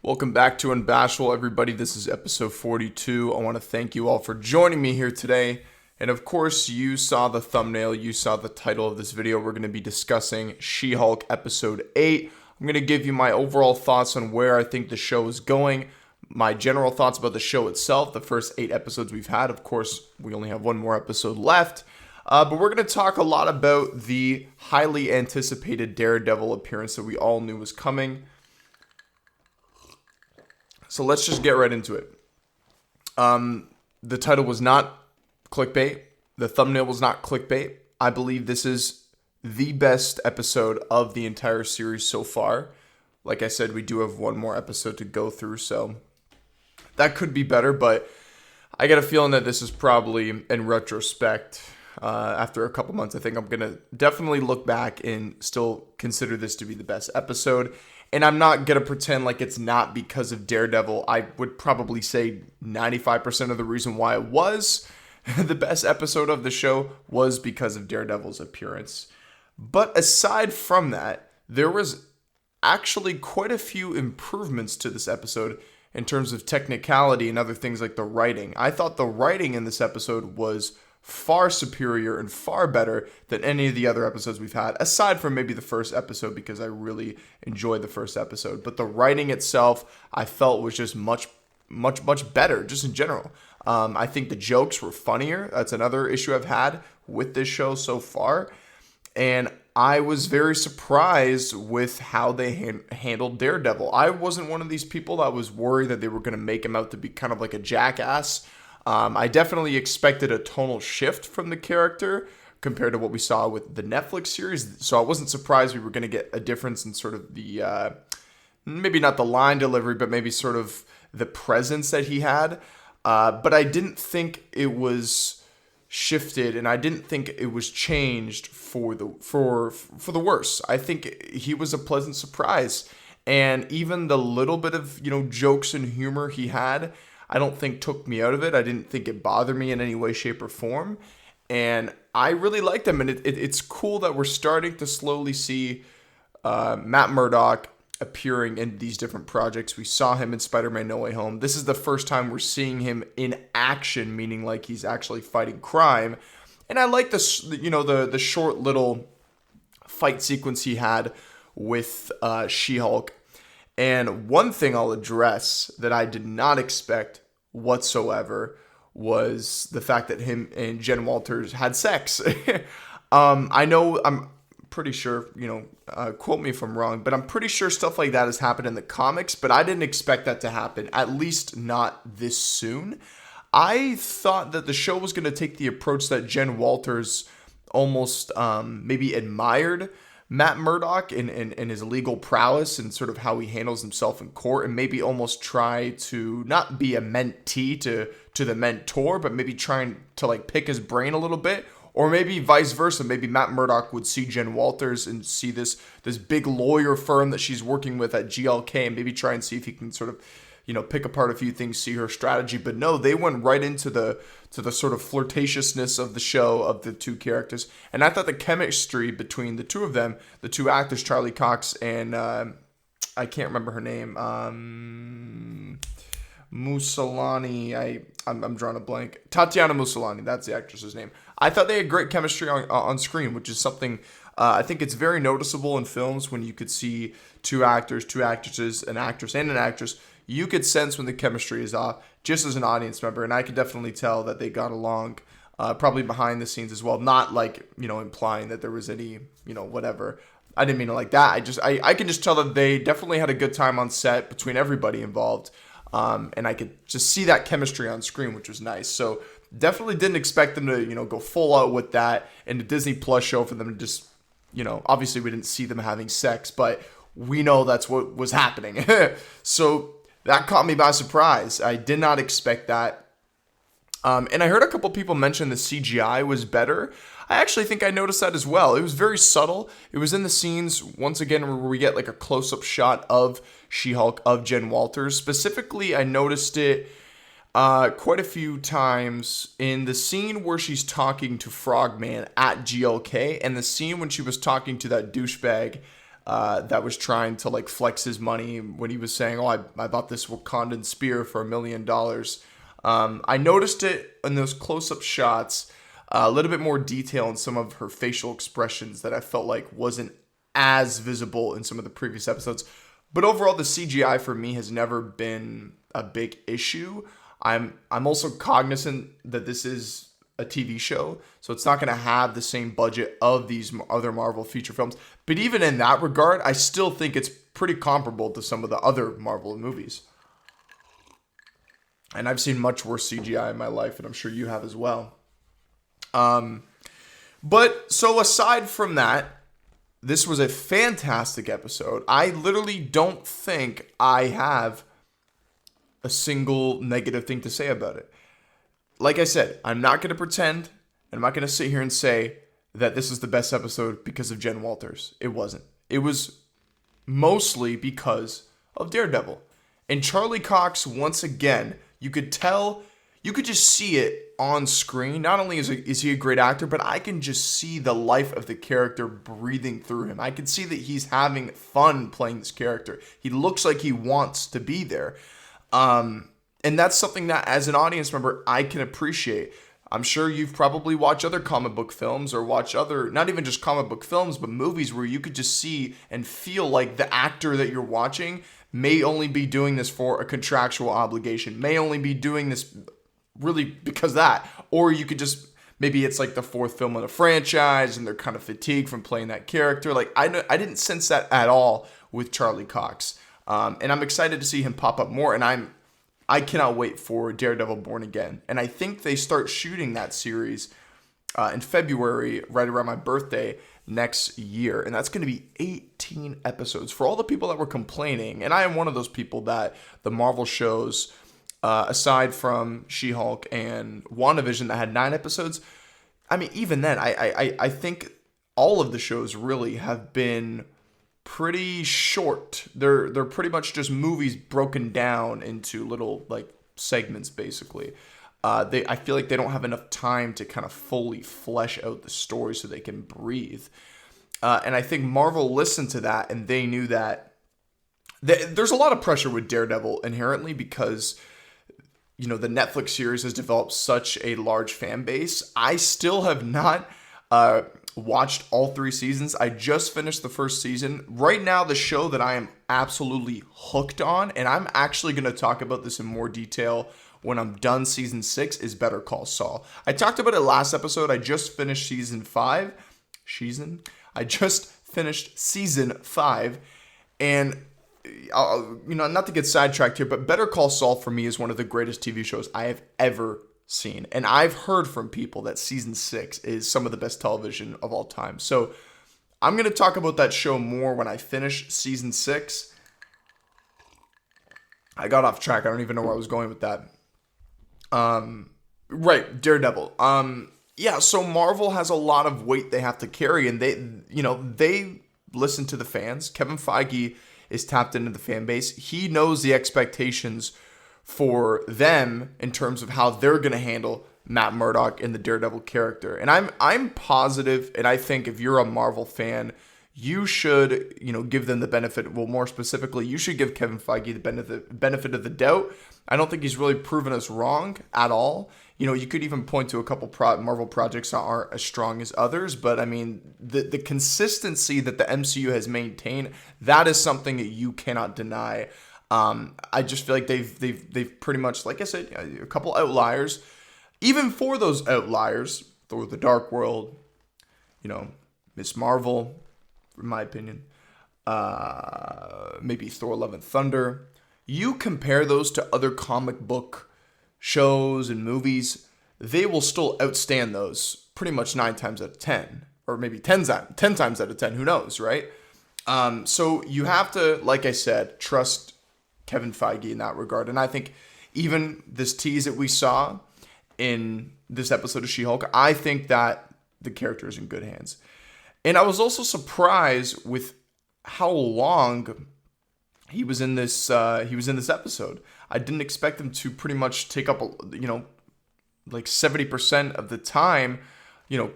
Welcome back to Unbashful, everybody. This is episode 42. I want to thank you all for joining me here today. And of course, you saw the thumbnail, you saw the title of this video. We're going to be discussing She-Hulk episode 8. I'm going to give you my overall thoughts on where I think the show is going, my general thoughts about the show itself, the first 8 episodes we've had. Of course, we only have one more episode left. But we're going to talk a lot about the highly anticipated Daredevil appearance that we all knew was coming. So let's just get right into it. The title was not clickbait. The thumbnail was not clickbait. I believe this is the best episode of the entire series so far. Like I said, we do have one more episode to go through, so that could be better, but I get a feeling that this is probably, in retrospect, after a couple months, I think I'm going to definitely look back and still consider this to be the best episode. And I'm not going to pretend like it's not because of Daredevil. I would probably say 95% of the reason why it was the best episode of the show was because of Daredevil's appearance. But aside from that, there was actually quite a few improvements to this episode in terms of technicality and other things like the writing. I thought the writing in this episode was far superior and far better than any of the other episodes we've had, aside from maybe the first episode, because I really enjoyed the first episode. But the writing itself, I felt was just much better, just in general. I think the jokes were funnier. That's another issue I've had with this show so far. And I was very surprised with how they handled Daredevil. I wasn't one of these people that was worried that they were going to make him out to be kind of like a jackass. I definitely expected a tonal shift from the character compared to what we saw with the Netflix series. So I wasn't surprised we were going to get a difference in sort of the, maybe not the line delivery, but maybe sort of the presence that he had. But I didn't think it was shifted, and I didn't think it was changed for the worse. I think he was a pleasant surprise, and even the little bit of jokes and humor he had, I don't think took me out of it. I didn't think it bothered me in any way, shape, or form. And I really liked them. And it's cool that we're starting to slowly see Matt Murdock appearing in these different projects. We saw him in Spider-Man No Way Home. This is the first time we're seeing him in action, meaning like he's actually fighting crime. And I like this, the short little fight sequence he had with She-Hulk. And one thing I'll address that I did not expect whatsoever was the fact that him and Jen Walters had sex. I know, I'm pretty sure, quote me if I'm wrong, but I'm pretty sure stuff like that has happened in the comics, but I didn't expect that to happen, at least not this soon. I thought that the show was going to take the approach that Jen Walters almost maybe admired Matt Murdock in his legal prowess and sort of how he handles himself in court, and maybe almost try to not be a mentee to the mentor, but maybe trying to like pick his brain a little bit, or maybe vice versa. Maybe Matt Murdock would see Jen Walters and see this big lawyer firm that she's working with at GLK, and maybe try and see if he can sort of pick apart a few things, see her strategy. But no, they went right into the sort of flirtatiousness of the show, of the two characters. And I thought the chemistry between the two of them, the two actors, Charlie Cox and I can't remember her name, Mussolani. I'm drawing a blank. Tatiana Mussolani, that's the actress's name. I thought they had great chemistry on screen, which is something I think it's very noticeable in films when you could see two actors, two actresses, an actress and an actress. You could sense when the chemistry is off, just as an audience member, and I could definitely tell that they got along, probably behind the scenes as well. Not like implying that there was any whatever. I didn't mean it like that. I can just tell that they definitely had a good time on set between everybody involved, and I could just see that chemistry on screen, which was nice. So definitely didn't expect them to go full out with that in the Disney Plus show for them to just obviously we didn't see them having sex, but we know that's what was happening. So that caught me by surprise. I did not expect that. And I heard a couple people mention the CGI was better. I actually think I noticed that as well. It was very subtle. It was in the scenes, once again, where we get like a close-up shot of She-Hulk, of Jen Walters. Specifically, I noticed it quite a few times in the scene where she's talking to Frogman at GLK, and the scene when she was talking to that douchebag that was trying to like flex his money when he was saying, "Oh, I bought this Wakandan spear for $1 million." I noticed it in those close-up shots, a little bit more detail in some of her facial expressions that I felt like wasn't as visible in some of the previous episodes. But overall, the CGI for me has never been a big issue. I'm also cognizant that this is a TV show, so it's not going to have the same budget of these other Marvel feature films. But even in that regard, I still think it's pretty comparable to some of the other Marvel movies. And I've seen much worse CGI in my life, and I'm sure you have as well. But so aside from that, this was a fantastic episode. I literally don't think I have a single negative thing to say about it. Like I said, I'm not going to pretend, and I'm not going to sit here and say that this is the best episode because of Jen Walters. It wasn't. It was mostly because of Daredevil. And Charlie Cox, once again, you could tell, you could just see it on screen. Not only is he a great actor, but I can just see the life of the character breathing through him. I can see that he's having fun playing this character. He looks like he wants to be there. And that's something that, as an audience member, I can appreciate. I'm sure you've probably watched other comic book films or watched other, not even just comic book films, but movies where you could just see and feel like the actor that you're watching may only be doing this for a contractual obligation, may only be doing this really because of that. Or you could just, maybe it's like the fourth film of the franchise and they're kind of fatigued from playing that character. Like, I didn't sense that at all with Charlie Cox. And I'm excited to see him pop up more, and I cannot wait for Daredevil Born Again. And I think they start shooting that series in February, right around my birthday next year. And that's going to be 18 episodes. For all the people that were complaining, and I am one of those people that the Marvel shows, aside from She-Hulk and WandaVision that had 9 episodes, I mean, even then, I think all of the shows really have been pretty short. They're pretty much just movies broken down into little like segments, basically. I feel like they don't have enough time to kind of fully flesh out the story so they can breathe. And I think Marvel listened to that, and they knew that there's a lot of pressure with Daredevil inherently because, you know, the Netflix series has developed such a large fan base. I still have not watched all 3 seasons. I just finished the first season. Right now, the show that I am absolutely hooked on, and I'm actually going to talk about this in more detail when I'm done season 6, is Better Call Saul. I talked about it last episode. I just finished season 5. I just finished season 5, and not to get sidetracked here, but Better Call Saul for me is one of the greatest TV shows I have ever seen. And I've heard from people that season 6 is some of the best television of all time. So I'm going to talk about that show more when I finish season 6. I got off track. I don't even know where I was going with that. Right, Daredevil. Yeah, so Marvel has a lot of weight they have to carry, and they listen to the fans. Kevin Feige is tapped into the fan base. He knows the expectations for them in terms of how they're going to handle Matt Murdock and the Daredevil character. And I'm positive, and I think if you're a Marvel fan, you should, give them the benefit. Well, more specifically, you should give Kevin Feige the benefit of the doubt. I don't think he's really proven us wrong at all. You could even point to a couple Marvel projects that aren't as strong as others, but I mean, the consistency that the MCU has maintained, that is something that you cannot deny. I just feel like they've pretty much, like I said, a couple outliers. Even for those outliers, Thor: The Dark World, Miss Marvel, in my opinion, maybe Thor: Love and Thunder. You compare those to other comic book shows and movies, they will still outstand those pretty much 9 times out of 10, or maybe 10 times out of 10. Who knows, right? So you have to, like I said, trust Kevin Feige in that regard. And I think even this tease that we saw in this episode of She-Hulk, I think that the character is in good hands. And I was also surprised with how long he was in this episode. I didn't expect him to pretty much take up, like 70% of the time,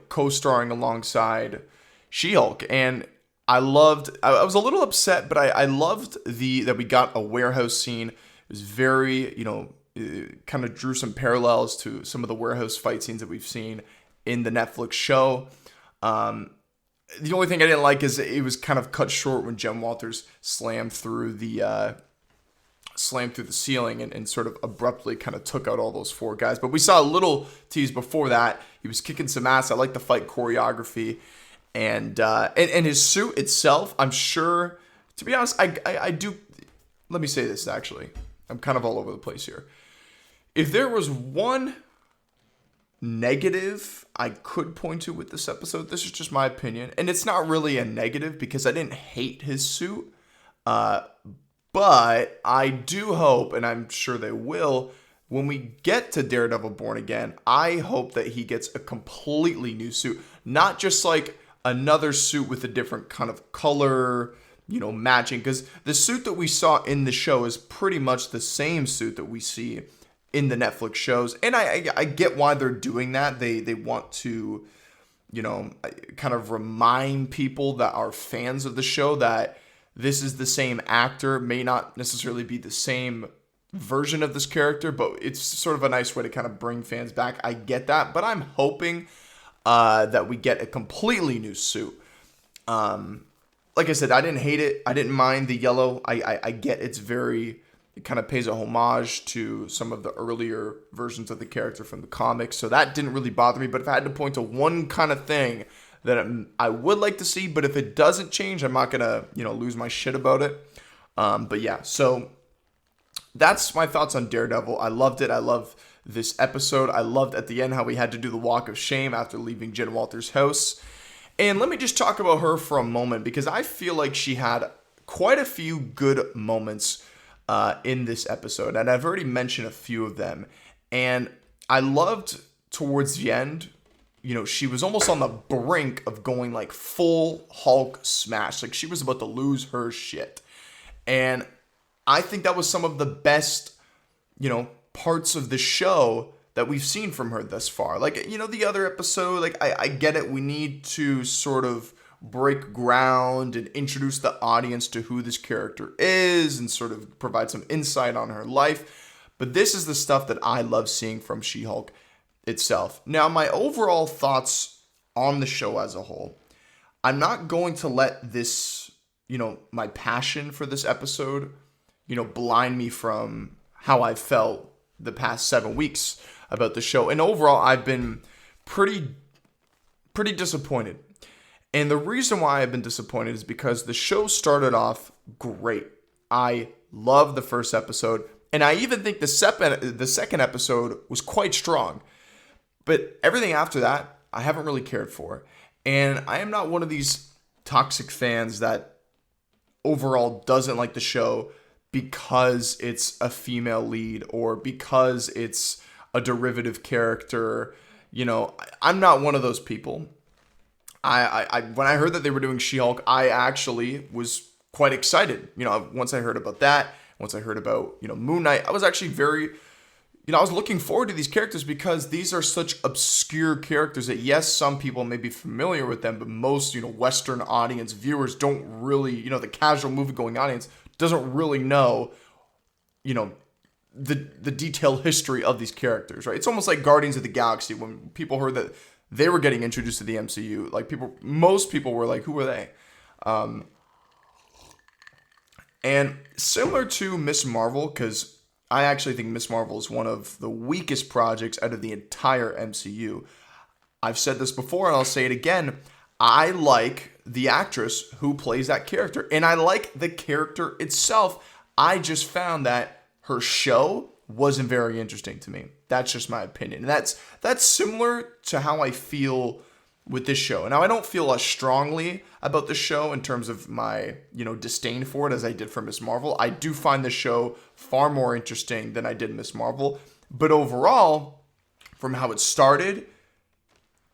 co-starring alongside She-Hulk. And I was a little upset, but I loved that we got a warehouse scene. It was very, it kind of drew some parallels to some of the warehouse fight scenes that we've seen in the Netflix show. The only thing I didn't like is it was kind of cut short when Jen Walters slammed through the ceiling and sort of abruptly kind of took out all those four guys. But we saw a little tease before that. He was kicking some ass. I like the fight choreography. And his suit itself, I'm sure, to be honest, I do. Let me say this, actually. I'm kind of all over the place here. If there was one negative I could point to with this episode, this is just my opinion. And it's not really a negative because I didn't hate his suit. But I do hope, and I'm sure they will, when we get to Daredevil Born Again, I hope that he gets a completely new suit. Not just like another suit with a different kind of color, matching. Because the suit that we saw in the show is pretty much the same suit that we see in the Netflix shows. And I get why they're doing that. They want to, kind of remind people that are fans of the show that this is the same actor, may not necessarily be the same version of this character, but it's sort of a nice way to kind of bring fans back. I get that, but I'm hoping that we get a completely new suit. Like I said, I didn't hate it. I didn't mind the yellow. I get it kind of pays a homage to some of the earlier versions of the character from the comics, so that didn't really bother me. But if I had to point to one kind of thing that I would like to see, but if it doesn't change, I'm not gonna, lose my shit about it. But yeah, so that's my thoughts on Daredevil. I loved it. I love this episode. I loved at the end how we had to do the walk of shame after leaving Jen Walters' house. And let me just talk about her for a moment, because I feel like she had quite a few good moments in this episode, and I've already mentioned a few of them. And I loved towards the end, she was almost on the brink of going like full Hulk smash. Like she was about to lose her shit. And I think that was some of the best, parts of the show that we've seen from her thus far. Like, the other episode, like I get it. We need to sort of break ground and introduce the audience to who this character is and sort of provide some insight on her life. But this is the stuff that I love seeing from She-Hulk itself. Now, my overall thoughts on the show as a whole, I'm not going to let this, my passion for this episode, blind me from how I felt the past 7 weeks about the show. And overall, I've been pretty disappointed. And the reason why I've been disappointed is because the show started off great. I loved the first episode, and I even think the second episode was quite strong. But everything after that, I haven't really cared for. And I am not one of these toxic fans that overall doesn't like the show because it's a female lead or because it's a derivative character. I'm not one of those people. I when I heard that they were doing She-Hulk, I actually was quite excited. Once I heard about that, once I heard about, Moon Knight, I was actually very... I was looking forward to these characters because these are such obscure characters that, yes, some people may be familiar with them, but most, Western audience viewers don't really, the casual movie-going audience doesn't really know, the detailed history of these characters, right? It's almost like Guardians of the Galaxy. When people heard that they were getting introduced to the MCU, like most people were like, who are they? And similar to Miss Marvel, because I actually think Miss Marvel is one of the weakest projects out of the entire MCU. I've said this before and I'll say it again. I like the actress who plays that character, and I like the character itself. I just found that her show wasn't very interesting to me. That's just my opinion. And that's similar to how I feel with this show. Now, I don't feel as strongly about the show in terms of my, disdain for it as I did for Miss Marvel. I do find the show far more interesting than I did Miss Marvel. But overall, from how it started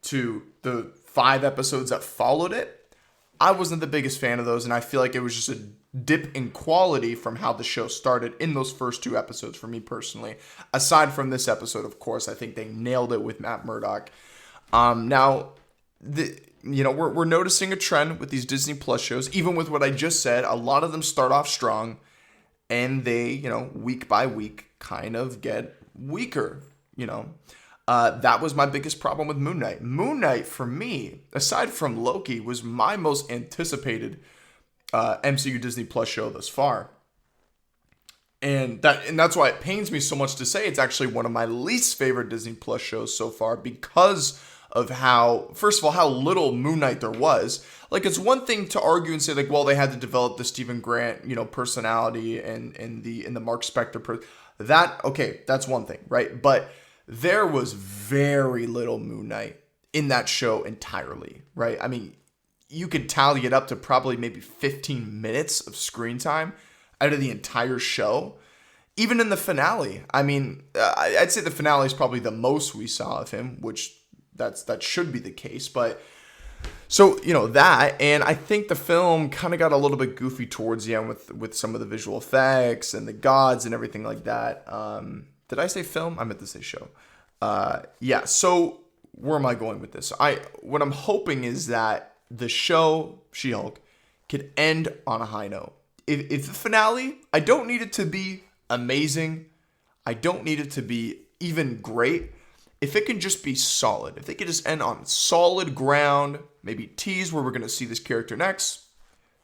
to the 5 episodes that followed it, I wasn't the biggest fan of those. And I feel like it was just a dip in quality from how the show started in those first 2 episodes for me personally. Aside from this episode, of course, I think they nailed it with Matt Murdock. Now, we're noticing a trend with these Disney Plus shows. Even with what I just said, a lot of them start off strong, and they, week by week kind of get weaker, That was my biggest problem with Moon Knight. Moon Knight, for me, aside from Loki, was my most anticipated MCU Disney Plus show thus far. And that's why it pains me so much to say it's actually one of my least favorite Disney Plus shows so far, because of first of all, how little Moon Knight there was. Like, it's one thing to argue and say, like, well, they had to develop the Stephen Grant, personality and the Mark Spector. That's one thing, right? But there was very little Moon Knight in that show entirely, right? I mean, you could tally it up to probably maybe 15 minutes of screen time out of the entire show. Even in the finale, I mean, I'd say the finale is probably the most we saw of him, which that should be the case. But so, that, and I think the film kind of got a little bit goofy towards the end with some of the visual effects and the gods and everything like that. Did I say film? I meant to say show. Yeah, so where am I going with this? What I'm hoping is that the show, She-Hulk, could end on a high note. If the finale, I don't need it to be amazing. I don't need it to be even great. If it can just be solid, if they could just end on solid ground, maybe tease where we're going to see this character next,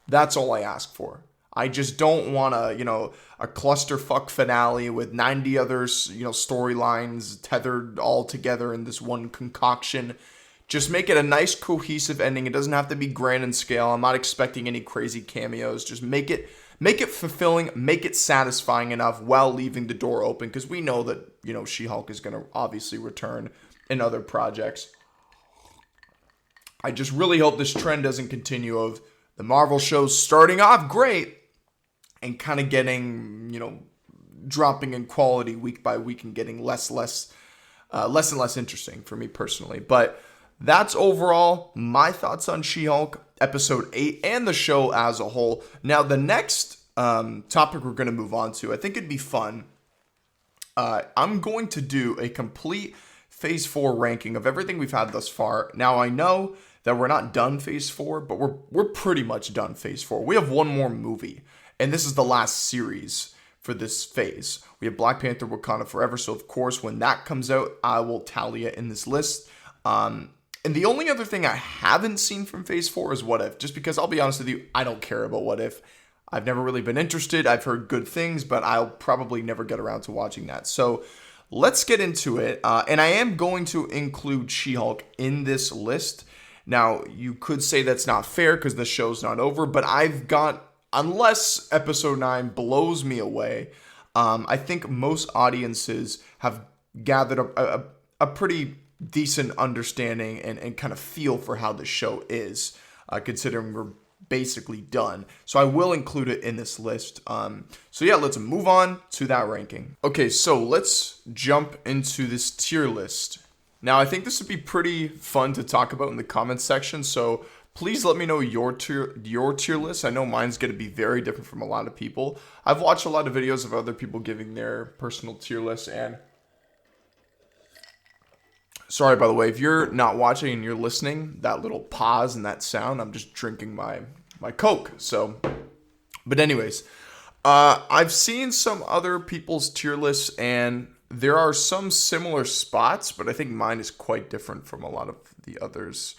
that's all I ask for. I just don't want a clusterfuck finale with 90 other, storylines tethered all together in this one concoction. Just make it a nice, cohesive ending. It doesn't have to be grand in scale. I'm not expecting any crazy cameos. Just make it fulfilling, make it satisfying enough while leaving the door open, because we know that, She-Hulk is going to obviously return in other projects. I just really hope this trend doesn't continue of the Marvel shows starting off great and kind of getting, dropping in quality week by week and getting less and less interesting for me personally. But that's overall my thoughts on She-Hulk episode 8 and the show as a whole. Now, the next topic we're going to move on to, I think it'd be fun. I'm going to do a complete Phase 4 ranking of everything we've had thus far. Now, I know that we're not done Phase 4, but we're pretty much done Phase 4. We have one more movie, and this is the last series for this phase. We have Black Panther: Wakanda Forever, so of course, when that comes out, I will tally it in this list. And the only other thing I haven't seen from Phase 4 is What If, just because I'll be honest with you, I don't care about What If. I've never really been interested. I've heard good things, but I'll probably never get around to watching that. So let's get into it. And I am going to include She-Hulk in this list. Now, you could say that's not fair because the show's not over, but unless episode 9 blows me away, I think most audiences have gathered a pretty decent understanding and kind of feel for how the show is, considering we're basically done. So I will include it in this list. So yeah, let's move on to that ranking. Okay, so let's jump into this tier list. Now, I think this would be pretty fun to talk about in the comments section, so please let me know your tier list. I know mine's going to be very different from a lot of people. I've watched a lot of videos of other people giving their personal tier lists, and sorry, by the way, if you're not watching and you're listening, that little pause and that sound, I'm just drinking my Coke. So, but anyways, I've seen some other people's tier lists, and there are some similar spots, but I think mine is quite different from a lot of the others,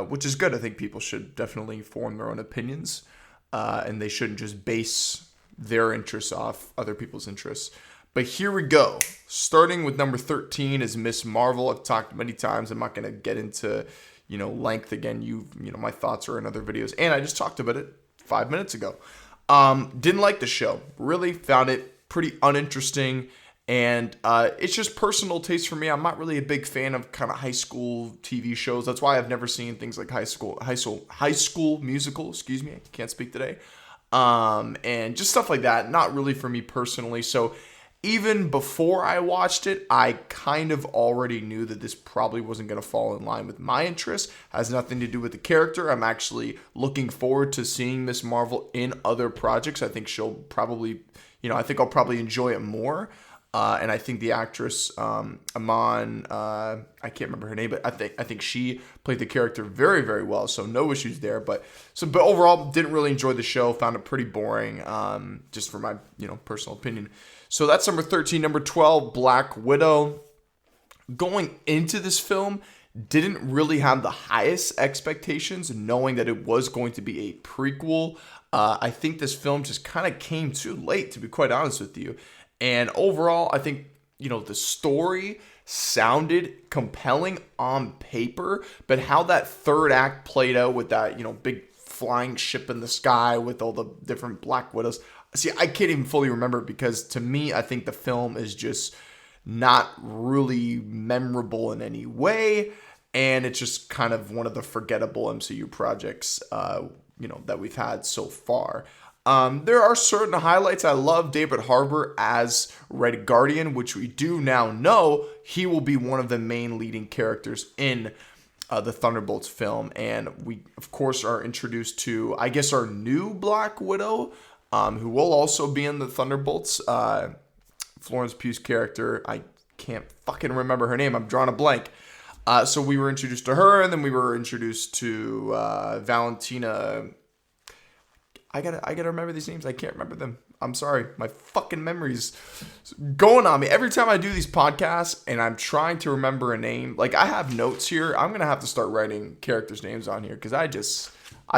which is good. I think people should definitely form their own opinions, and they shouldn't just base their interests off other people's interests. But here we go. Starting with number 13 is Miss Marvel. I've talked many times. I'm not going to get into, length again. My thoughts are in other videos. And I just talked about it 5 minutes ago. Didn't like the show. Really found it pretty uninteresting. And it's just personal taste for me. I'm not really a big fan of kind of high school TV shows. That's why I've never seen things like High School Musical. Excuse me. I can't speak today. And just stuff like that. Not really for me personally. So even before I watched it, I kind of already knew that this probably wasn't going to fall in line with my interests. Has nothing to do with the character. I'm actually looking forward to seeing Miss Marvel in other projects. I think she'll probably, I think I'll probably enjoy it more. And I think the actress Aman, I can't remember her name, but I think she played the character very, very well. So no issues there. But overall, didn't really enjoy the show. Found it pretty boring, just for my personal opinion. So that's number 13. Number 12, Black Widow. Going into this film, didn't really have the highest expectations, knowing that it was going to be a prequel. I think this film just kind of came too late, to be quite honest with you. And overall, I think, the story sounded compelling on paper, but how that third act played out with that, big flying ship in the sky with all the different Black Widows. See, I can't even fully remember, because to me, I think the film is just not really memorable in any way. And it's just kind of one of the forgettable MCU projects, that we've had so far. There are certain highlights. I love David Harbour as Red Guardian, which we do now know he will be one of the main leading characters in the Thunderbolts film. And we, of course, are introduced to, I guess, our new Black Widow, who will also be in the Thunderbolts. Florence Pugh's character, I can't fucking remember her name. I'm drawing a blank. So we were introduced to her, and then we were introduced to Valentina. I gotta remember these names. I can't remember them. I'm sorry. My fucking memory's going on me. Every time I do these podcasts and I'm trying to remember a name, like I have notes here. I'm gonna have to start writing characters' names on here, because I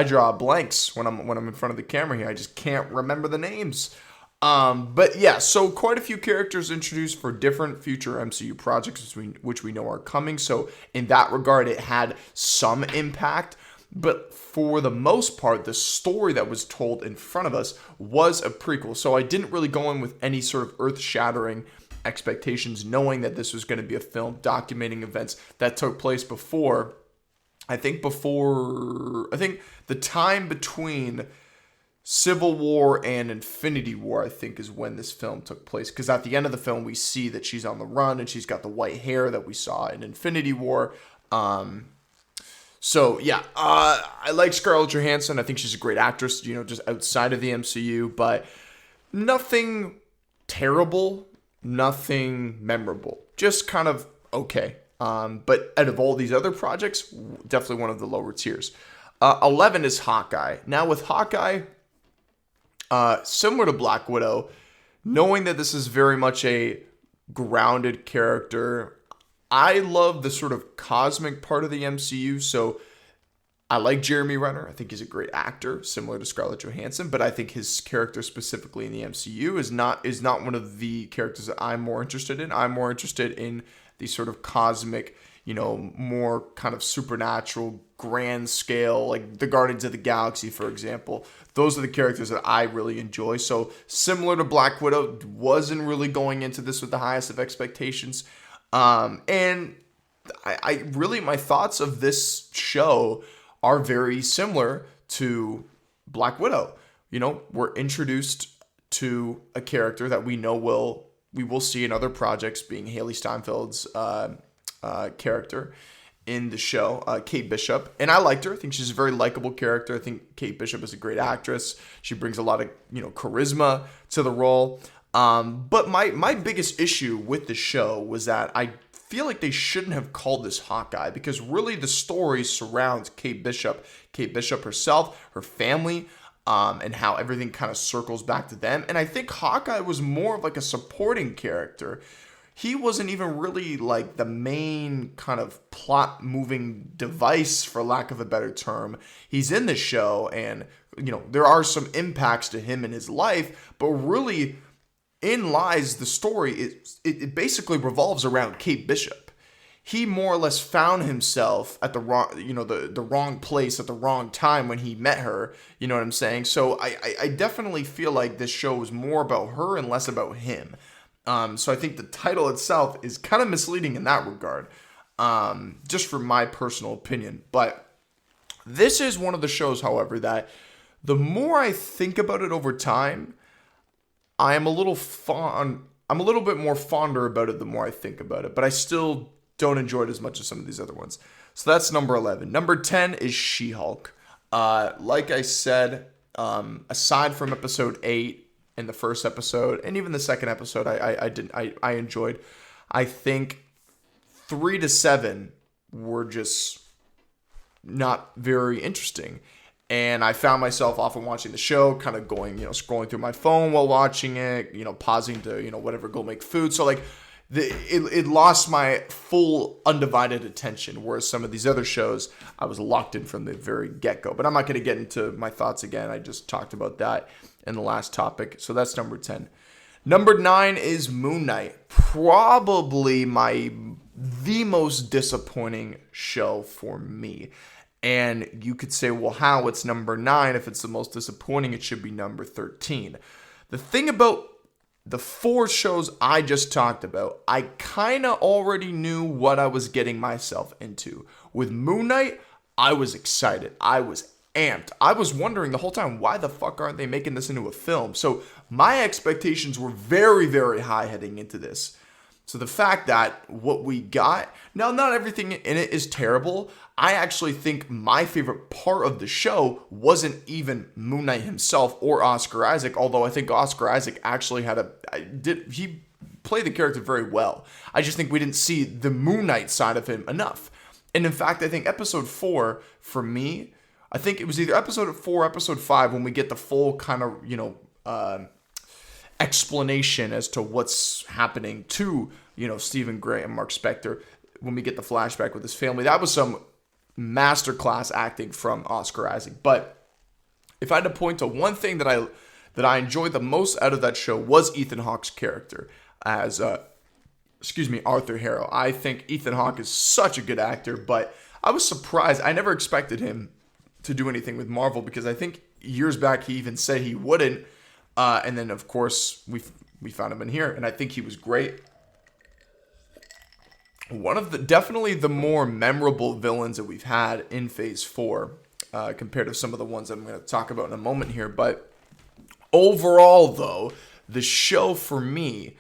draw blanks when I'm in front of the camera here. I just can't remember the names. But yeah, so quite a few characters introduced for different future MCU projects, which we know are coming. So in that regard, it had some impact. But for the most part, the story that was told in front of us was a prequel. So I didn't really go in with any sort of earth-shattering expectations, knowing that this was going to be a film documenting events that took place before the time between Civil War and Infinity War, I think, is when this film took place. Because at the end of the film, we see that she's on the run and she's got the white hair that we saw in Infinity War. So, yeah, I like Scarlett Johansson. I think she's a great actress, just outside of the MCU. But nothing terrible, nothing memorable. Just kind of okay. But out of all these other projects, definitely one of the lower tiers. 11 is Hawkeye. Now, with Hawkeye, similar to Black Widow, knowing that this is very much a grounded character, I love the sort of cosmic part of the MCU, so I like Jeremy Renner. I think he's a great actor, similar to Scarlett Johansson, but I think his character specifically in the MCU is not one of the characters that I'm more interested in. I'm more interested in the sort of cosmic, more kind of supernatural, grand scale, like the Guardians of the Galaxy, for example. Those are the characters that I really enjoy. So similar to Black Widow, wasn't really going into this with the highest of expectations. And I really, my thoughts of this show are very similar to Black Widow. We're introduced to a character that we know we will see in other projects, being Haley Steinfeld's character in the show, Kate Bishop. And I liked her. I think she's a very likable character. I think Kate Bishop is a great actress. She brings a lot of, charisma to the role. But my biggest issue with the show was that I feel like they shouldn't have called this Hawkeye, because really the story surrounds Kate Bishop herself, her family, and how everything kind of circles back to them. And I think Hawkeye was more of like a supporting character. He wasn't even really like the main kind of plot moving device, for lack of a better term. He's in the show, and there are some impacts to him in his life, but really in lies the story. It basically revolves around Kate Bishop. He more or less found himself at the wrong, the wrong place at the wrong time when he met her. You know what I'm saying? So I definitely feel like this show is more about her and less about him. So I think the title itself is kind of misleading in that regard, just from my personal opinion. But this is one of the shows, however, that the more I think about it over time, I'm a little bit more fonder about it the more I think about it, but I still don't enjoy it as much as some of these other ones. So that's number 11. Number 10 is She-Hulk. Like I said, aside from episode 8, in the first episode, and even the second episode I enjoyed. I think 3 to 7 were just not very interesting. And I found myself often watching the show, kind of going, scrolling through my phone while watching it, pausing to, whatever, go make food. So like it lost my full undivided attention. Whereas some of these other shows, I was locked in from the very get-go. But I'm not going to get into my thoughts again. I just talked about that in the last topic. So that's number 10. Number 9 is Moon Knight. Probably the most disappointing show for me. And you could say, well, how? It's number 9. If it's the most disappointing, it should be number 13. The thing about the 4 shows I just talked about, I kind of already knew what I was getting myself into. With Moon Knight, I was excited. I was amped. I was wondering the whole time, why the fuck aren't they making this into a film? So my expectations were very, very high heading into this. So the fact that what we got, now not everything in it is terrible. I actually think my favorite part of the show wasn't even Moon Knight himself or Oscar Isaac, although I think Oscar Isaac actually he played the character very well. I just think we didn't see the Moon Knight side of him enough. And in fact, I think episode 4, for me, I think it was either episode 4 or episode 5 when we get the full kind of, explanation as to what's happening to, Stephen Grant and Mark Spector when we get the flashback with his family. That was some masterclass acting from Oscar Isaac. But if I had to point to one thing that I enjoyed the most out of that show was Ethan Hawke's character as Arthur Harrow. I think Ethan Hawke is such a good actor, but I was surprised. I never expected him to do anything with Marvel because I think years back he even said he wouldn't. And then, of course, we found him in here, and I think he was great. One of definitely the more memorable villains that we've had in Phase 4, compared to some of the ones I'm going to talk about in a moment here. But overall, though, the show for me,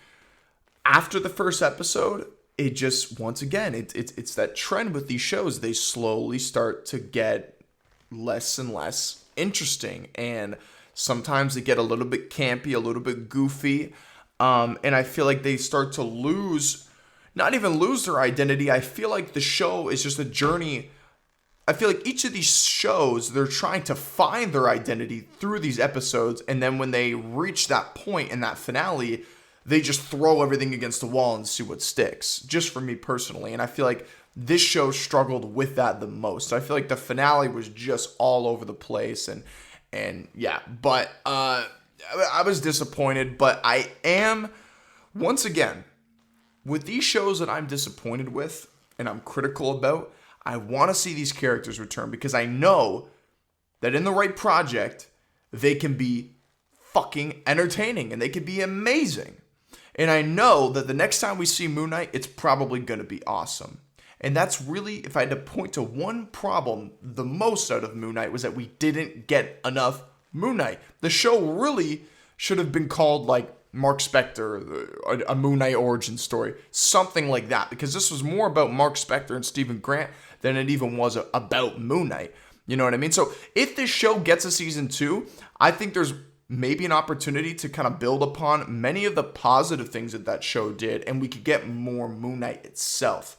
after the first episode, it just, once again, it's that trend with these shows. They slowly start to get less and less interesting, and sometimes they get a little bit campy, a little bit goofy, and I feel like they start to not even lose their identity. I feel like the show is just a journey. I feel like each of these shows, they're trying to find their identity through these episodes, and then when they reach that point in that finale, they just throw everything against the wall and see what sticks, just for me personally. And I feel like this show struggled with that the most. I feel like the finale was just all over the place, and yeah, but I was disappointed, but I am, once again, with these shows that I'm disappointed with and I'm critical about, I want to see these characters return because I know that in the right project, they can be fucking entertaining and they can be amazing. And I know that the next time we see Moon Knight, it's probably going to be awesome. And that's really, if I had to point to one problem the most out of Moon Knight, was that we didn't get enough Moon Knight. The show really should have been called like Mark Spector, a Moon Knight origin story, something like that, because this was more about Mark Spector and Stephen Grant than it even was about Moon Knight. You know what I mean? So if this show gets a season 2, I think there's maybe an opportunity to kind of build upon many of the positive things that show did, and we could get more Moon Knight itself.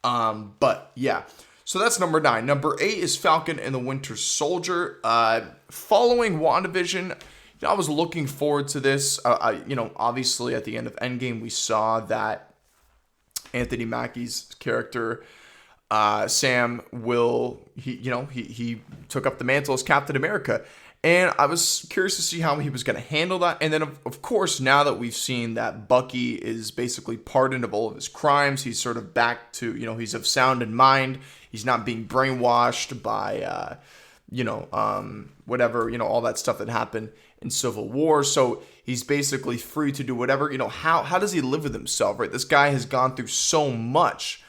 But yeah, so that's number 9. Number 8 is Falcon and the Winter Soldier. Following WandaVision, I was looking forward to this. Obviously at the end of Endgame, we saw that Anthony Mackie's character, Sam, he took up the mantle as Captain America. And I was curious to see how he was going to handle that. And then, of course, now that we've seen that Bucky is basically pardoned of all of his crimes, he's sort of back to, he's of sound in mind. He's not being brainwashed by, all that stuff that happened in Civil War. So he's basically free to do whatever. How does he live with himself, right? This guy has gone through so much.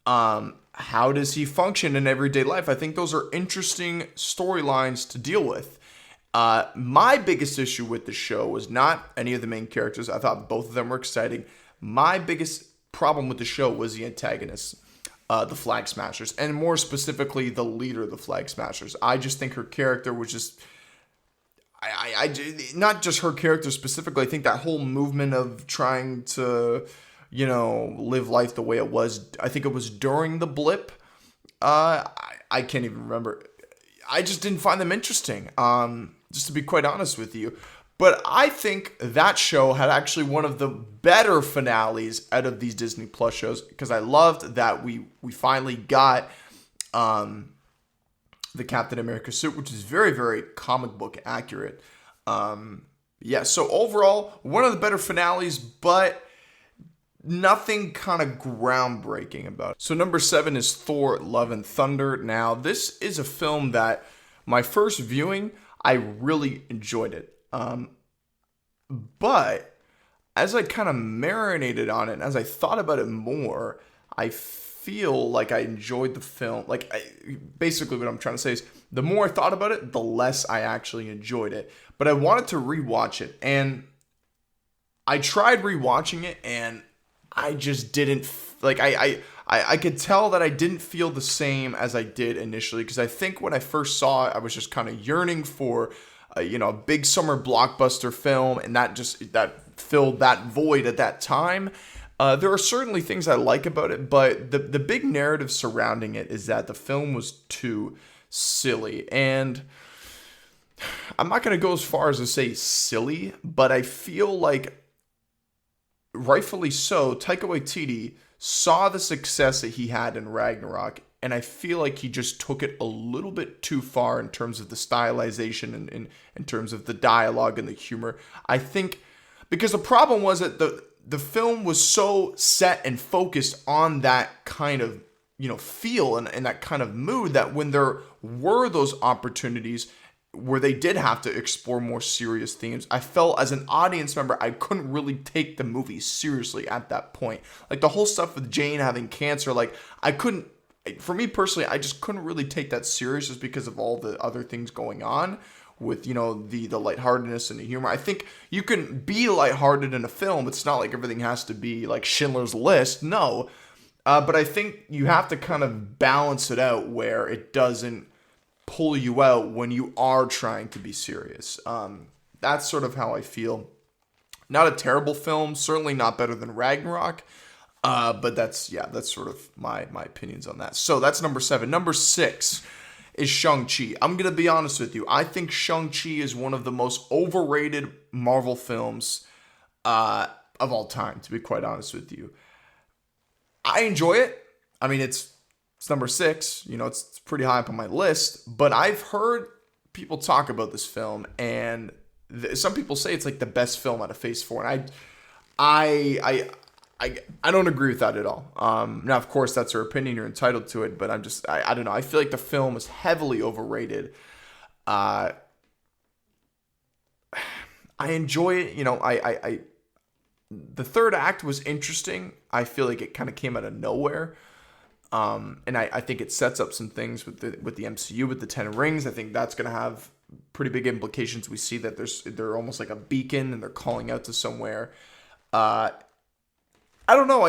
How does he function in everyday life? I think those are interesting storylines to deal with. My biggest issue with the show was not any of the main characters. I thought both of them were exciting. My biggest problem with the show was the antagonists, the Flag Smashers, and more specifically, the leader of the Flag Smashers. I just think her character was just, not just her character specifically. I think that whole movement of trying to, live life the way it was. I think it was during the blip. I can't even remember. I just didn't find them interesting. Just to be quite honest with you. But I think that show had actually one of the better finales out of these Disney Plus shows, because I loved that we finally got the Captain America suit, which is very, very comic book accurate. So overall, one of the better finales, but nothing kind of groundbreaking about it. So number 7 is Thor: Love and Thunder. Now, this is a film that my first viewing, I really enjoyed it. But as I kind of marinated on it, and as I thought about it more, I feel like I enjoyed the film. Basically what I'm trying to say is, the more I thought about it, the less I actually enjoyed it. But I wanted to rewatch it, and I tried rewatching it, and I just didn't, I could tell that I didn't feel the same as I did initially, because I think when I first saw it, I was just kind of yearning for a big summer blockbuster film, and that filled that void at that time. There are certainly things I like about it, but the big narrative surrounding it is that the film was too silly. And I'm not going to go as far as to say silly, but I feel like, rightfully so, Taika Waititi saw the success that he had in Ragnarok, and I feel like he just took it a little bit too far in terms of the stylization and in terms of the dialogue and the humor. I think because the problem was that the film was so set and focused on that kind of feel and that kind of mood, that when there were those opportunities where they did have to explore more serious themes, I felt as an audience member, I couldn't really take the movie seriously at that point. Like the whole stuff with Jane having cancer, for me personally, I just couldn't really take that serious just because of all the other things going on with, the lightheartedness and the humor. I think you can be lighthearted in a film. It's not like everything has to be like Schindler's List. No. But I think you have to kind of balance it out where it doesn't pull you out when you are trying to be serious. That's sort of how I feel. Not a terrible film, certainly not better than Ragnarok. But that's sort of my opinions on that. So that's number 7. Number 6 is Shang-Chi. I'm going to be honest with you. I think Shang-Chi is one of the most overrated Marvel films of all time, to be quite honest with you. I enjoy it. I mean, it's number 6. It's pretty high up on my list. But I've heard people talk about this film, and some people say it's like the best film out of Phase 4. And I don't agree with that at all. Now, of course, that's her opinion. You're entitled to it. But I don't know. I feel like the film is heavily overrated. I enjoy it. The third act was interesting. I feel like it kind of came out of nowhere. And I think it sets up some things with the MCU, with the 10 rings. I think that's going to have pretty big implications. We see that they're almost like a beacon, and they're calling out to somewhere. I don't know.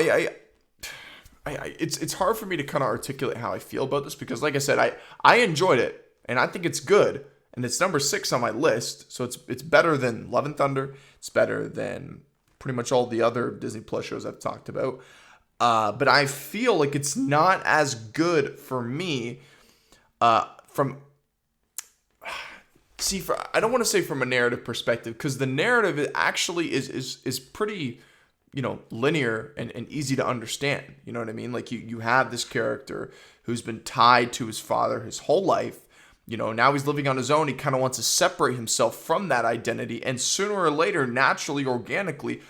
It's hard for me to kind of articulate how I feel about this, because, like I said, I enjoyed it, and I think it's good, and it's number 6 on my list. So it's better than Love and Thunder. It's better than pretty much all the other Disney Plus shows I've talked about. But I feel like it's not as good for me. I don't want to say from a narrative perspective, because the narrative actually is pretty, linear and easy to understand. You know what I mean? Like you have this character who's been tied to his father his whole life. Now he's living on his own. He kind of wants to separate himself from that identity. And sooner or later, naturally, organically,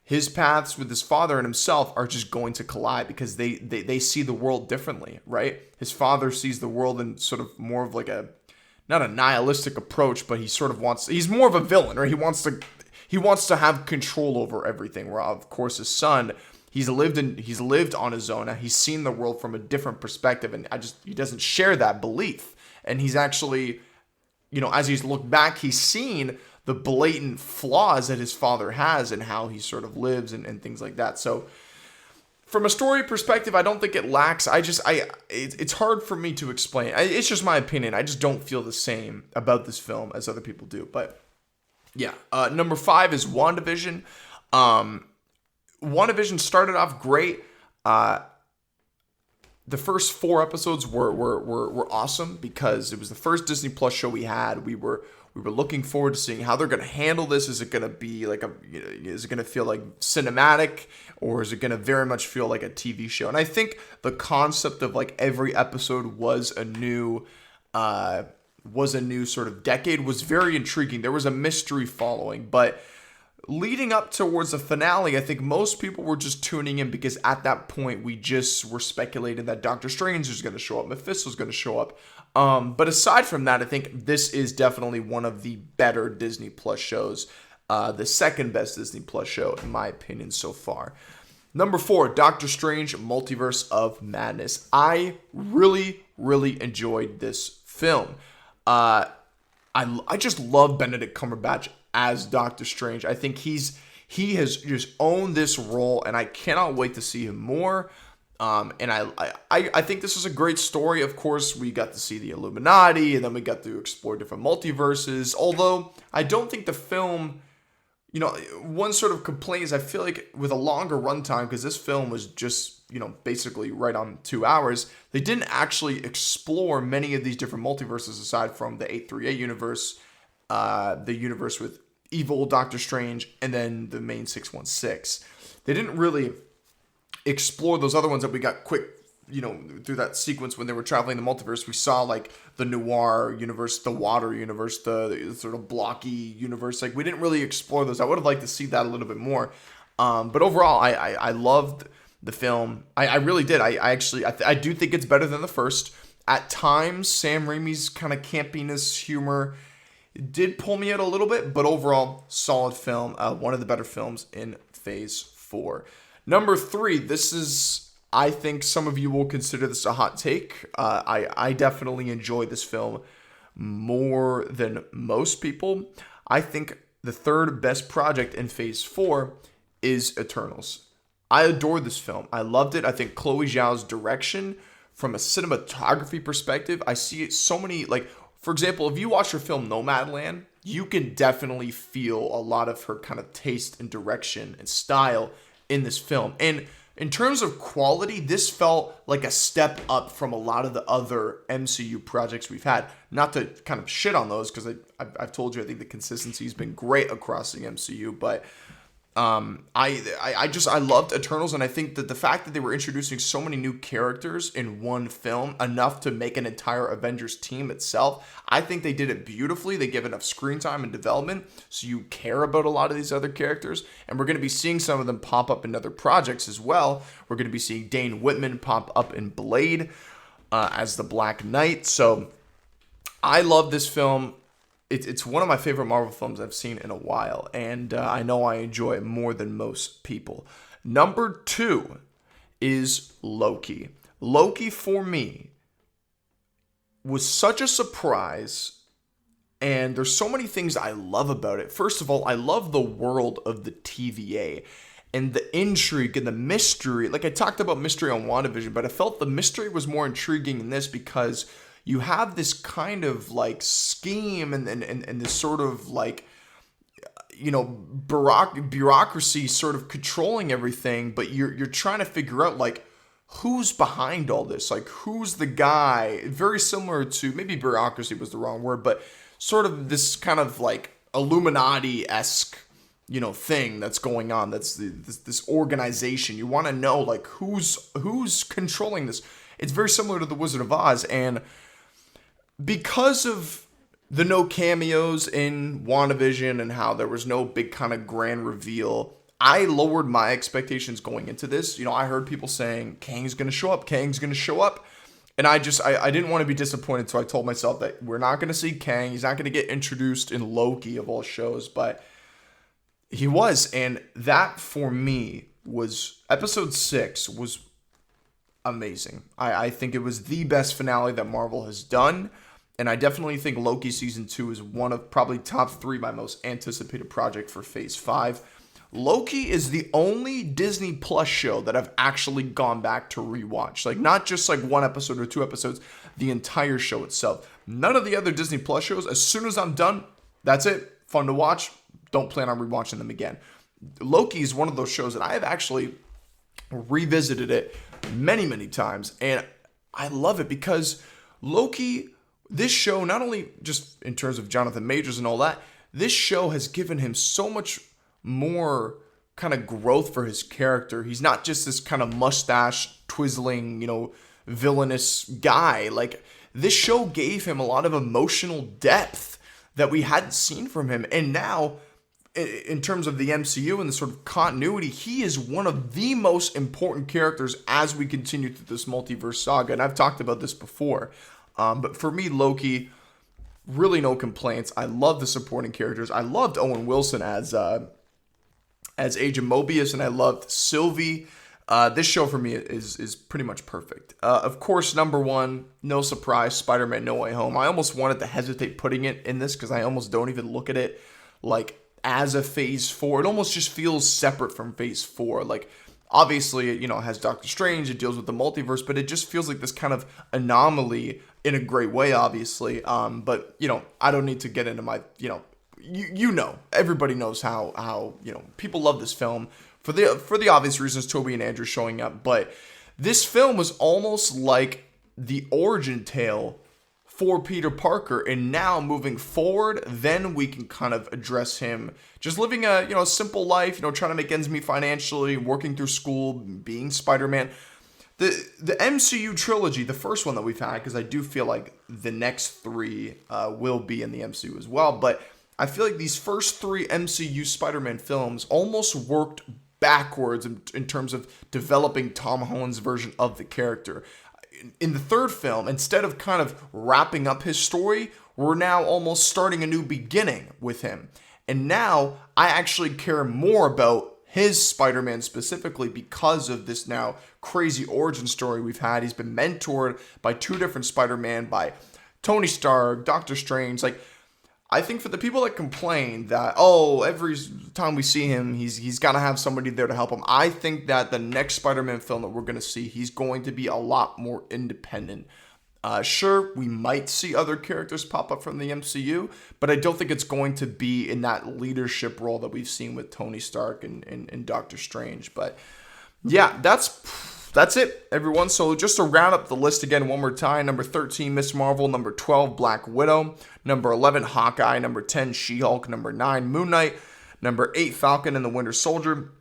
his paths with his father and himself are just going to collide, because they see the world differently, right? His father sees the world in sort of more of like not a nihilistic approach, but he's more of a villain, right? He wants to have control over everything. Where, of course, his son, he's lived on his own. He's seen the world from a different perspective, and he doesn't share that belief. And he's actually, as he's looked back, he's seen the blatant flaws that his father has and how he sort of lives and things like that. So from a story perspective, I don't think it lacks. It's hard for me to explain. It's just my opinion. I just don't feel the same about this film as other people do. But Yeah. Number 5 is WandaVision. WandaVision started off great. The first 4 episodes were awesome because it was the first Disney Plus show we had. We were looking forward to seeing how they're going to handle this. Is it going to be like is it going to feel like cinematic, or is it going to very much feel like a TV show? And I think the concept of like every episode was a new sort of decade was very intriguing. There was a mystery following, but leading up towards the finale, I think most people were just tuning in because at that point we just were speculating that Doctor Strange is going to show up, Mephisto's going to show up. But aside from that, I think this is definitely one of the better Disney Plus shows. The second best Disney Plus show, in my opinion, so far. Number 4, Doctor Strange Multiverse of Madness. I really, really enjoyed this film. I just love Benedict Cumberbatch as Doctor Strange. I think he has just owned this role, and I cannot wait to see him more. And I think this is a great story. Of course, we got to see the Illuminati, and then we got to explore different multiverses. Although I don't think the film, one sort of complaint is I feel like with a longer runtime, because this film was just, basically right on 2 hours, they didn't actually explore many of these different multiverses aside from the 838 universe, the universe with evil Doctor Strange, and then the main 616. They didn't really explore those other ones that we got quick, through that sequence when they were traveling the multiverse. We saw like the noir universe, the water universe, the sort of blocky universe. Like we didn't really explore those. I would have liked to see that a little bit more. But overall, I loved the film. I really did. I do think it's better than the first. At times, Sam Raimi's kind of campiness, humor did pull me out a little bit, but overall, solid film. One of the better films in Phase 4. Number 3, this is, I think some of you will consider this a hot take. I definitely enjoyed this film more than most people. I think the third best project in Phase 4 is Eternals. I adored this film. I loved it. I think Chloe Zhao's direction from a cinematography perspective, I see it so many, like, for example, if you watch her film Nomadland, you can definitely feel a lot of her kind of taste and direction and style in this film. And in terms of quality, this felt like a step up from a lot of the other MCU projects we've had. Not to kind of shit on those, because I've told you I think the consistency has been great across the MCU, but I loved Eternals, and I think that the fact that they were introducing so many new characters in one film, enough to make an entire Avengers team itself, I think they did it beautifully. They give enough screen time and development so you care about a lot of these other characters, and we're going to be seeing some of them pop up in other projects as well. We're going to be seeing Dane Whitman pop up in Blade as the Black Knight, so I love this film. It's one of my favorite Marvel films I've seen in a while, and I know I enjoy it more than most people. Number 2 is Loki. Loki, for me, was such a surprise, and there's so many things I love about it. First of all, I love the world of the TVA, and the intrigue and the mystery. Like I talked about mystery on WandaVision, but I felt the mystery was more intriguing in this because you have this kind of like scheme and this sort of like, bureaucracy sort of controlling everything, but you're trying to figure out like who's behind all this, like who's the guy. Very similar to, maybe bureaucracy was the wrong word, but sort of this kind of like Illuminati-esque, thing that's going on. That's this organization. You want to know like who's controlling this. It's very similar to The Wizard of Oz, and because of the no cameos in WandaVision and how there was no big kind of grand reveal, I lowered my expectations going into this. I heard people saying, Kang's going to show up. And I didn't want to be disappointed, so I told myself that we're not going to see Kang. He's not going to get introduced in Loki of all shows, but he was. And that, for me, was episode 6 was amazing. I think it was the best finale that Marvel has done. And I definitely think Loki Season 2 is one of probably top 3 my most anticipated project for Phase 5. Loki is the only Disney Plus show that I've actually gone back to rewatch. Like, not just like 1 episode or 2 episodes, the entire show itself. None of the other Disney Plus shows, as soon as I'm done, that's it. Fun to watch. don't plan on rewatching them again. Loki is one of those shows that I have actually revisited it many, many times, and I love it because Loki, this show, not only just in terms of Jonathan Majors and all that, this show has given him so much more kind of growth for his character. He's not just this kind of mustache twizzling, villainous guy. Like, this show gave him a lot of emotional depth that we hadn't seen from him. And now, in terms of the MCU and the sort of continuity, he is one of the most important characters as we continue through this multiverse saga. And I've talked about this before. But for me, Loki, really no complaints. I love the supporting characters. I loved Owen Wilson as Agent Mobius, and I loved Sylvie. This show for me is pretty much perfect. Of course, number one, no surprise, Spider-Man No Way Home. I almost wanted to hesitate putting it in this because I almost don't even look at it like as a Phase 4. It almost just feels separate from Phase 4. Like, obviously, it has Doctor Strange, it deals with the multiverse, but it just feels like this kind of anomaly in a great way, obviously. But I don't need to get into my, everybody knows how people love this film for the obvious reasons, Toby and Andrew showing up. But this film was almost like the origin tale for Peter Parker, and now moving forward, then we can kind of address him just living a simple life, trying to make ends meet financially, working through school, being Spider-Man. The MCU trilogy, the first one that we've had, because I do feel like the next three will be in the MCU as well, but I feel like these first three MCU Spider-Man films almost worked backwards in terms of developing Tom Holland's version of the character. In the third film, instead of kind of wrapping up his story, we're now almost starting a new beginning with him. And now I actually care more about his Spider-Man specifically because of this now crazy origin story we've had. He's been mentored by two different Spider-Man, by Tony Stark, Doctor Strange. Like, I think for the people that complain that, every time we see him, he's got to have somebody there to help him, I think that the next Spider-Man film that we're going to see, he's going to be a lot more independent. Sure, we might see other characters pop up from the MCU, but I don't think it's going to be in that leadership role that we've seen with Tony Stark and Doctor Strange. But yeah, that's it, everyone. So just to round up the list again one more time: number 13, Miss Marvel; number 12, Black Widow; number 11, Hawkeye; number 10, She-Hulk; number 9, Moon Knight; number 8, Falcon and the Winter Soldier;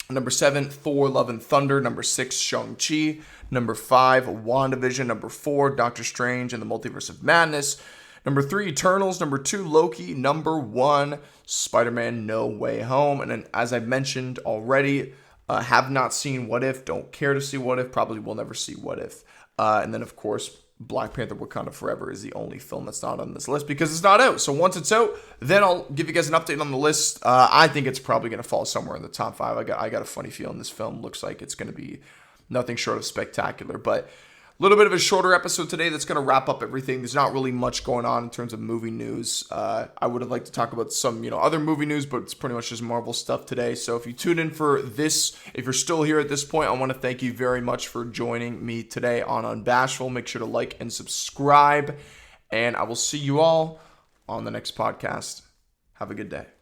number 7, Thor: Love and Thunder; number 6, Shang-Chi; number 5, WandaVision; number 4, Doctor Strange and the Multiverse of Madness; number 3, Eternals; number 2, Loki; number 1, Spider-Man No Way Home. And then, as I mentioned already, have not seen What If, don't care to see What If, probably will never see What If. And then, of course, Black Panther Wakanda Forever is the only film that's not on this list because it's not out. So once it's out, then I'll give you guys an update on the list. I think it's probably going to fall somewhere in the top 5. I got a funny feeling this film looks like it's going to be nothing short of spectacular. But a little bit of a shorter episode today that's going to wrap up everything. There's not really much going on in terms of movie news. I would have liked to talk about some, other movie news, but it's pretty much just Marvel stuff today. So if you tune in for this, if you're still here at this point, I want to thank you very much for joining me today on Unbashful. Make sure to like and subscribe, and I will see you all on the next podcast. Have a good day.